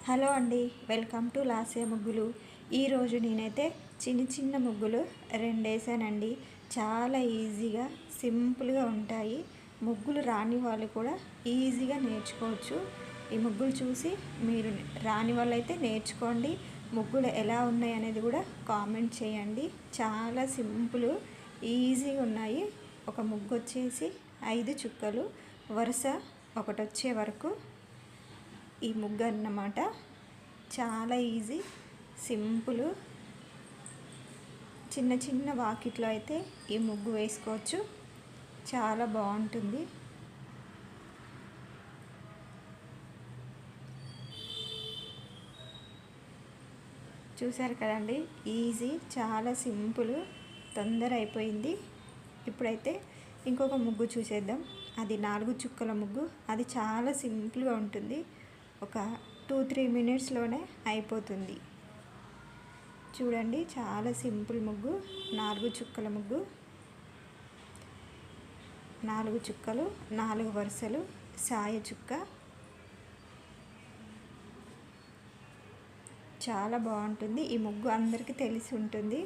Hello అండి, welcome to Lasya ముగ్గులు. ఈరోజు నేనైతే చిన్న చిన్న ముగ్గులు వేసానండి. చాలా ఈజీగా సింపుల్గా ఉంటాయి. ముగ్గులు రాని వాళ్ళు కూడా ఈజీగా నేర్చుకోవచ్చు. ఈ ముగ్గులు చూసి మీరు రాని వాళ్ళైతే నేర్చుకోండి. ముగ్గులు ఎలా ఉన్నాయి అనేది కూడా కామెంట్ చేయండి. చాలా సింపుల్, ఈజీగా ఉన్నాయి. ఒక ముగ్గు వచ్చేసి 5 చుక్కలు వరుస ఒకటి వచ్చే వరకు ఈ ముగ్గు అన్నమాట. చాలా ఈజీ, సింపుల్. చిన్న చిన్న వాకిట్లో అయితే ఈ ముగ్గు వేసుకోవచ్చు. చాలా బాగుంటుంది. చూసారు కదండి, ఈజీ, చాలా సింపుల్, తొందర అయిపోయింది. ఇప్పుడైతే ఇంకొక ముగ్గు చూసేద్దాం. అది 4 చుక్కల ముగ్గు. అది చాలా సింపుల్గా ఉంటుంది. ఒక 2-3 మినిట్స్లోనే అయిపోతుంది. చూడండి, చాలా సింపుల్ ముగ్గు. 4 చుక్కల ముగ్గు. 4 చుక్కలు, 4 వరుసలు, సాయ చుక్క. చాలా బాగుంటుంది. ఈ ముగ్గు అందరికీ తెలిసి ఉంటుంది.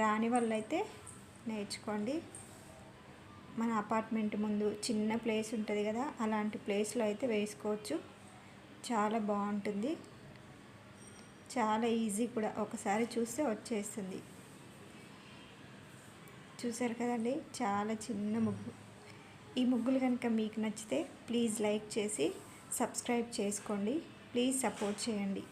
రాని వాళ్ళైతే నేర్చుకోండి. మన అపార్ట్మెంట్ ముందు చిన్న ప్లేస్ ఉంటుంది కదా, అలాంటి ప్లేస్లో అయితే వేసుకోవచ్చు. చాలా బాగుంటుంది. చాలా ఈజీ కూడా. ఒకసారి చూస్తే వచ్చేస్తుంది. చూసారు కదండి, చాలా చిన్న ముగ్గు. ఈ ముగ్గులు కనుక మీకు నచ్చితే ప్లీజ్ లైక్ చేసి సబ్స్క్రైబ్ చేసుకోండి. ప్లీజ్ సపోర్ట్ చేయండి.